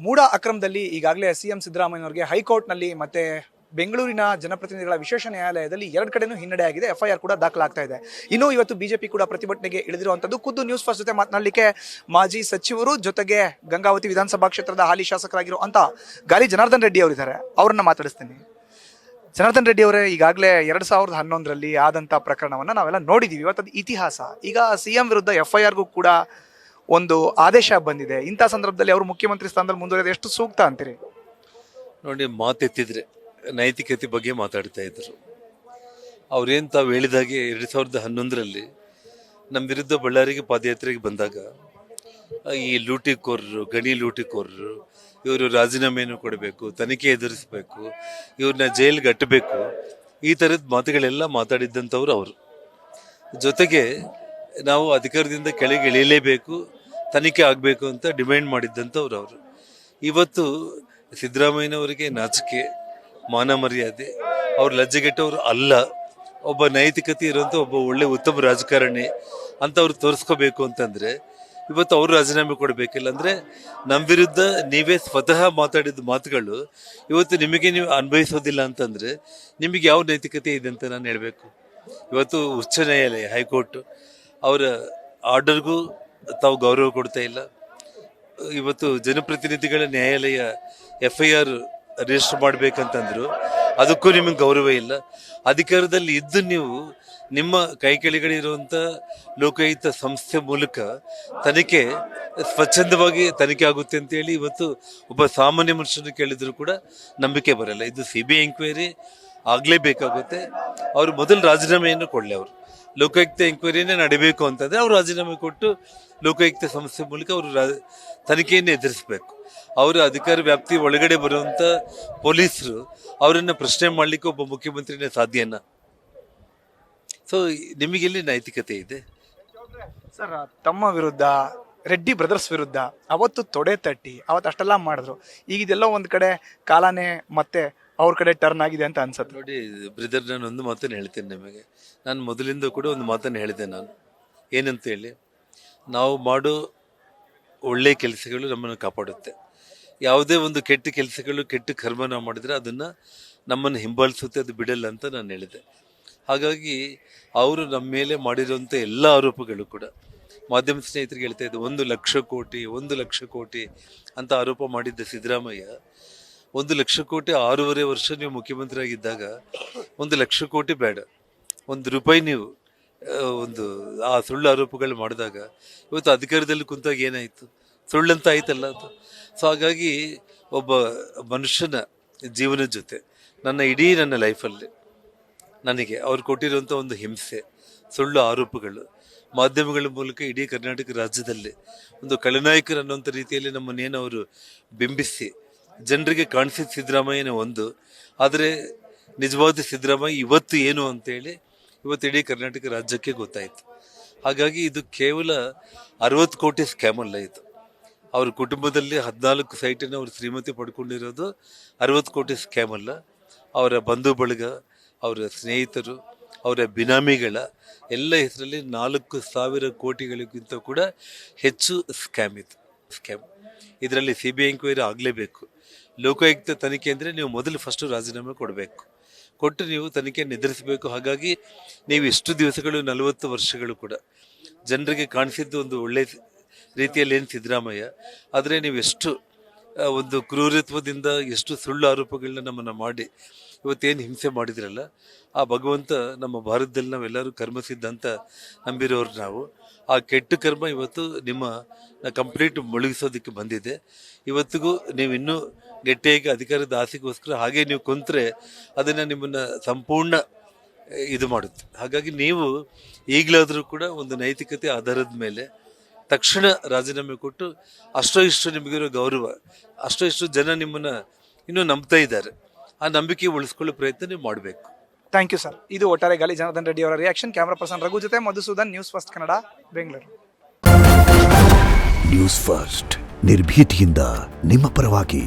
ಮೂಡ ಅಕ್ರಮದಲ್ಲಿ ಈಗಾಗಲೇ ಸಿಎಂ ಸಿದ್ದರಾಮಯ್ಯನವರಿಗೆ ಹೈಕೋರ್ಟ್ನಲ್ಲಿ ಮತ್ತೆ ಬೆಂಗಳೂರಿನ ಜನಪ್ರತಿನಿಧಿಗಳ ವಿಶೇಷ ನ್ಯಾಯಾಲಯದಲ್ಲಿ ಎರಡು ಕಡೆನೂ ಹಿನ್ನಡೆ ಆಗಿದೆ. ಎಫ್ಐಆರ್ ಕೂಡ ದಾಖಲಾಗ್ತಾ ಇದೆ. ಇನ್ನು ಇವತ್ತು ಬಿಜೆಪಿ ಕೂಡ ಪ್ರತಿಭಟನೆಗೆ ಇಳಿದಿರುವಂತದ್ದು. ಖುದ್ದು ನ್ಯೂಸ್ ಫಸ್ಟ್ ಜೊತೆ ಮಾತನಾಡಲಿಕ್ಕೆ ಮಾಜಿ ಸಚಿವರು ಜೊತೆಗೆ ಗಂಗಾವತಿ ವಿಧಾನಸಭಾ ಕ್ಷೇತ್ರದ ಹಾಲಿ ಶಾಸಕರಾಗಿರುವಂತ ಗಾಲಿ ಜನಾರ್ದನ್ ರೆಡ್ಡಿ ಅವರಿದ್ದಾರೆ. ಅವರನ್ನ ಮಾತಾಡಿಸ್ತೀನಿ. ಜನಾರ್ದನ್ ರೆಡ್ಡಿ ಅವರೇ, ಈಗಾಗಲೇ 2011ರಲ್ಲಿ ಆದಂತ ಪ್ರಕರಣವನ್ನ ನಾವೆಲ್ಲ ನೋಡಿದೀವಿ. ಇವತ್ತು ಇತಿಹಾಸ. ಈಗ ಸಿಎಂ ವಿರುದ್ಧ ಎಫ್ಐಆರ್ಗೂ ಕೂಡ ಒಂದು ಆದೇಶ ಬಂದಿದೆ. ಇಂಥ ಸಂದರ್ಭದಲ್ಲಿ ಅವರು ಮುಖ್ಯಮಂತ್ರಿ ಸ್ಥಾನದಲ್ಲಿ ಮುಂದುವರೆಯೋದು ಎಷ್ಟು ಸೂಕ್ತ ಅಂತೀರಿ? ನೋಡಿ, ಮಾತೆತ್ತಿದ್ರೆ ನೈತಿಕತೆ ಬಗ್ಗೆ ಮಾತಾಡ್ತಾ ಇದ್ರು. ಅವ್ರೇನು ತಾವು ಹೇಳಿದಾಗೆ 2011ರಲ್ಲಿ ನಮ್ಮ ವಿರುದ್ಧ ಬಳ್ಳಾರಿಗೆ ಪಾದಯಾತ್ರೆಗೆ ಬಂದಾಗ ಈ ಲೂಟಿಕೋರರು, ಗಣಿ ಲೂಟಿಕೋರರು, ಇವರು ರಾಜೀನಾಮೆಯನ್ನು ಕೊಡಬೇಕು, ತನಿಖೆ ಎದುರಿಸಬೇಕು, ಇವ್ರನ್ನ ಜೈಲ್ಗೆ ಅಟ್ಟಬೇಕು, ಈ ಥರದ ಮಾತುಗಳೆಲ್ಲ ಮಾತಾಡಿದ್ದಂಥವ್ರು ಅವರು. ಜೊತೆಗೆ ನಾವು ಅಧಿಕಾರದಿಂದ ಕೆಳಗೆ ಇಳಿಯಲೇಬೇಕು, ತನಿಖೆ ಆಗಬೇಕು ಅಂತ ಡಿಮ್ಯಾಂಡ್ ಮಾಡಿದ್ದಂಥವ್ರು ಅವರು. ಇವತ್ತು ಸಿದ್ದರಾಮಯ್ಯನವರಿಗೆ ನಾಚಿಕೆ, ಮಾನ ಮರ್ಯಾದೆ, ಅವ್ರು ಲಜ್ಜೆಗೆಟ್ಟವರು ಅಲ್ಲ, ಒಬ್ಬ ನೈತಿಕತೆ ಇರುವಂಥ ಒಬ್ಬ ಒಳ್ಳೆ ಉತ್ತಮ ರಾಜಕಾರಣಿ ಅಂತ ಅವ್ರು ತೋರಿಸ್ಕೋಬೇಕು ಅಂತಂದರೆ ಇವತ್ತು ಅವರು ರಾಜೀನಾಮೆ ಕೊಡಬೇಕಿಲ್ಲ. ಅಂದರೆ ನಮ್ಮ ವಿರುದ್ಧ ನೀವೇ ಸ್ವತಃ ಮಾತಾಡಿದ ಮಾತುಗಳು ಇವತ್ತು ನಿಮಗೆ ನೀವು ಅನ್ವಯಿಸೋದಿಲ್ಲ ಅಂತಂದರೆ ನಿಮಗೆ ಯಾವ ನೈತಿಕತೆ ಇದೆ ಅಂತ ನಾನು ಹೇಳಬೇಕು. ಇವತ್ತು ಉಚ್ಚ ನ್ಯಾಯಾಲಯ, ಹೈಕೋರ್ಟ್ ಅವರ ಆರ್ಡರ್ಗೂ ತಾವು ಗೌರವ ಕೊಡ್ತಾ ಇಲ್ಲ. ಇವತ್ತು ಜನಪ್ರತಿನಿಧಿಗಳ ನ್ಯಾಯಾಲಯ FIR ರಿಜಿಸ್ಟರ್ ಮಾಡಬೇಕಂತಂದ್ರು, ಅದಕ್ಕೂ ನಿಮಗೆ ಗೌರವ ಇಲ್ಲ. ಅಧಿಕಾರದಲ್ಲಿ ಇದ್ದು ನೀವು ನಿಮ್ಮ ಕೈ ಕೆಳಗಡೆ ಲೋಕಾಯುಕ್ತ ಸಂಸ್ಥೆ ಮೂಲಕ ತನಿಖೆ ಸ್ವಚ್ಛಂದವಾಗಿ ತನಿಖೆ ಆಗುತ್ತೆ ಅಂತೇಳಿ ಇವತ್ತು ಒಬ್ಬ ಸಾಮಾನ್ಯ ಮನುಷ್ಯನ ಕೇಳಿದ್ರು ಕೂಡ ನಂಬಿಕೆ ಬರಲ್ಲ. ಇದು CBI ಎಂಕ್ವೈರಿ ಆಗಲೇಬೇಕಾಗುತ್ತೆ. ಅವರು ಮೊದಲು ರಾಜೀನಾಮೆಯನ್ನು ಕೊಡಲಿ. ಅವರು ಲೋಕಾಯುಕ್ತ ಎಂಕ್ವೈರಿನೇ ನಡೀಬೇಕು ಅಂತಂದರೆ ಅವರು ರಾಜೀನಾಮೆ ಕೊಟ್ಟು ಲೋಕಾಯುಕ್ತ ಸಂಸ್ಥೆ ಮೂಲಕ ಅವರು ತನಿಖೆಯನ್ನು ಎದುರಿಸಬೇಕು. ಅವರ ಅಧಿಕಾರ ವ್ಯಾಪ್ತಿ ಒಳಗಡೆ ಬರುವಂಥ ಪೊಲೀಸರು ಅವರನ್ನು ಪ್ರಶ್ನೆ ಮಾಡಲಿಕ್ಕೆ ಒಬ್ಬ ಮುಖ್ಯಮಂತ್ರಿನೇ ಸಾಧ್ಯನ? ಸೊ ನಿಮಗೆಲ್ಲಿ ನೈತಿಕತೆ ಇದೆ? ಸರ್, ತಮ್ಮ ವಿರುದ್ಧ, ರೆಡ್ಡಿ ಬ್ರದರ್ಸ್ ವಿರುದ್ಧ ಅವತ್ತು ತೊಡೆ ತಟ್ಟಿ ಅವತ್ತು ಅಷ್ಟೆಲ್ಲ ಮಾಡಿದ್ರು. ಈಗ ಇದೆಲ್ಲ ಒಂದು ಕಡೆ ಕಾಲನೇ ಮತ್ತೆ ಅವ್ರ ಕಡೆ ಟರ್ನ್ ಆಗಿದೆ ಅಂತ ಅನ್ಸುತ್ತೆ. ನೋಡಿ ಬ್ರದರ್, ನಾನು ಒಂದು ಮಾತನ್ನು ಹೇಳ್ತೇನೆ ನಿಮಗೆ. ನಾನು ಮೊದಲಿಂದ ಕೂಡ ಒಂದು ಮಾತನ್ನು ಹೇಳಿದೆ. ನಾನು ಏನಂತ ಹೇಳಿ, ನಾವು ಮಾಡೋ ಒಳ್ಳೆಯ ಕೆಲಸಗಳು ನಮ್ಮನ್ನು ಕಾಪಾಡುತ್ತೆ. ಯಾವುದೇ ಒಂದು ಕೆಟ್ಟ ಕೆಲಸಗಳು, ಕೆಟ್ಟ ಕರ್ಮ ನಾವು ಮಾಡಿದರೆ ಅದನ್ನು ನಮ್ಮನ್ನು ಹಿಂಬಾಲಿಸುತ್ತೆ, ಅದು ಬಿಡಲ್ಲ ಅಂತ ನಾನು ಹೇಳಿದೆ. ಹಾಗಾಗಿ ಅವರು ನಮ್ಮ ಮೇಲೆ ಮಾಡಿರುವಂಥ ಎಲ್ಲ ಆರೋಪಗಳು ಕೂಡ ಮಾಧ್ಯಮ ಸ್ನೇಹಿತರಿಗೆ ಹೇಳ್ತಾ ಇದ್ದೆ. 1 ಲಕ್ಷ ಕೋಟಿ ಅಂತ ಆರೋಪ ಮಾಡಿದ್ದ ಸಿದ್ದರಾಮಯ್ಯ 1 ಲಕ್ಷ ಕೋಟಿ 6.5 ವರ್ಷ ನೀವು ಮುಖ್ಯಮಂತ್ರಿ ಆಗಿದ್ದಾಗ 1 ಲಕ್ಷ ಕೋಟಿ ಬೇಡ, ₹1 ನೀವು ಆ ಸುಳ್ಳು ಆರೋಪಗಳು ಮಾಡಿದಾಗ ಇವತ್ತು ಅಧಿಕಾರದಲ್ಲಿ ಕುಂತಾಗ ಏನಾಯಿತು? ಸುಳ್ಳಂತ ಆಯ್ತಲ್ಲ ಅದು. ಸೊ ಹಾಗಾಗಿ ಒಬ್ಬ ಮನುಷ್ಯನ ಜೀವನದ ಜೊತೆ ನನ್ನ ಲೈಫಲ್ಲಿ ನನಗೆ ಅವ್ರು ಕೊಟ್ಟಿರುವಂಥ ಒಂದು ಹಿಂಸೆ, ಸುಳ್ಳು ಆರೋಪಗಳು, ಮಾಧ್ಯಮಗಳ ಮೂಲಕ ಇಡೀ ಕರ್ನಾಟಕ ರಾಜ್ಯದಲ್ಲಿ ಒಂದು ಖಳನಾಯಕರು ಅನ್ನೋಂಥ ರೀತಿಯಲ್ಲಿ ನಮ್ಮನ್ನೇನು ಅವರು ಬಿಂಬಿಸಿ ಜನರಿಗೆ ಕಾಣಿಸಿದ ಸಿದ್ದರಾಮಯ್ಯನೇ ಒಂದು. ಆದರೆ ನಿಜವಾದ ಸಿದ್ದರಾಮಯ್ಯ ಇವತ್ತು ಏನು ಅಂತೇಳಿ ಇವತ್ತು ಇಡೀ ಕರ್ನಾಟಕ ರಾಜ್ಯಕ್ಕೆ ಗೊತ್ತಾಯಿತು. ಹಾಗಾಗಿ ಇದು ಕೇವಲ 60 ಕೋಟಿ ಸ್ಕ್ಯಾಮ್ ಅಲ್ಲ. ಇದು ಅವ್ರ ಕುಟುಂಬದಲ್ಲಿ 14 ಸೈಟನ್ನು ಅವರು ಶ್ರೀಮತಿ ಪಡ್ಕೊಂಡಿರೋದು 60 ಕೋಟಿ ಸ್ಕ್ಯಾಮ್ ಅಲ್ಲ. ಅವರ ಬಂಧು ಬಳಗ, ಅವರ ಸ್ನೇಹಿತರು, ಅವರ ಬಿನಾಮಿಗಳ ಎಲ್ಲ ಹೆಸರಲ್ಲಿ 4,000 ಕೋಟಿಗಳಿಗಿಂತ ಕೂಡ ಹೆಚ್ಚು ಸ್ಕ್ಯಾಮ್ ಇದರಲ್ಲಿ CBI ಎಂಕ್ವೈರಿ ಆಗಲೇಬೇಕು. ಲೋಕಾಯುಕ್ತ ತನಿಖೆ ಅಂದರೆ ನೀವು ಮೊದಲು ಫಸ್ಟು ರಾಜೀನಾಮೆ ಕೊಟ್ಟು ನೀವು ತನಿಖೆಯನ್ನು ಎದುರಿಸಬೇಕು. ಹಾಗಾಗಿ ನೀವು ಎಷ್ಟು ದಿವಸಗಳು 40 ವರ್ಷಗಳು ಕೂಡ ಜನರಿಗೆ ಕಾಣಿಸಿದ್ದು ಒಂದು ಒಳ್ಳೆಯ ರೀತಿಯಲ್ಲಿ ಏನು ಸಿದ್ದರಾಮಯ್ಯ, ಆದರೆ ನೀವು ಎಷ್ಟು ಒಂದು ಕ್ರೂರತ್ವದಿಂದ ಎಷ್ಟು ಸುಳ್ಳು ಆರೋಪಗಳನ್ನ ನಮ್ಮನ್ನು ಮಾಡಿ ಇವತ್ತೇನು ಹಿಂಸೆ ಮಾಡಿದ್ರಲ್ಲ, ಆ ಭಗವಂತ ನಮ್ಮ ಭಾರತದಲ್ಲಿ ನಾವೆಲ್ಲರೂ ಕರ್ಮಸಿದ್ಧ ಅಂತ ನಂಬಿರೋರು ನಾವು. ಆ ಕೆಟ್ಟ ಕರ್ಮ ಇವತ್ತು ನಿಮ್ಮ ಕಂಪ್ಲೀಟ್ ಮುಳುಗಿಸೋದಕ್ಕೆ ಬಂದಿದೆ. ಇವತ್ತಿಗೂ ನೀವು ಇನ್ನೂ ಗಟ್ಟಿಯಾಗಿ ಅಧಿಕಾರದ ಆಸೆಗೋಸ್ಕರ ಹಾಗೆ ನೀವು ಕುಂತ್ರೆ ಅದನ್ನು ನಿಮ್ಮನ್ನು ಸಂಪೂರ್ಣ ಇದು ಮಾಡುತ್ತೆ. ಹಾಗಾಗಿ ನೀವು ಈಗಲಾದರೂ ಕೂಡ ಒಂದು ನೈತಿಕತೆ ಆಧಾರದ ಮೇಲೆ ತಕ್ಷಣ ರಾಜೀನಾಮೆ ಕೊಟ್ಟು ಅಷ್ಟೋ ಇಷ್ಟು ನಿಮಗಿರೋ ಗೌರವ, ಅಷ್ಟೋ ಇಷ್ಟು ಜನ ನಿಮ್ಮನ್ನು ಇನ್ನೂ ನಂಬ್ತಾ ಇದ್ದಾರೆ, ಆ ನಂಬಿಕೆ ಉಳಿಸ್ಕೊಳ್ಳೋ ಪ್ರಯತ್ನ ನೀವು ಮಾಡಬೇಕು. Thank you sir. ಇದು ಒಟ್ಟಾರೆ ಗಾಲಿ ಜನಾರ್ದನ್ ರೆಡ್ಡಿ ಅವರ ರಿಯಾಕ್ಷನ್. ಕ್ಯಾಮರಾ ಪರ್ಸನ್ ರಘು ಜೊತೆ Madhusudan, news first Kannada, Bengaluru. News first ನಿರ್ಭೀತಿಯಿಂದ ನಿಮ್ಮ ಪರವಾಗಿ.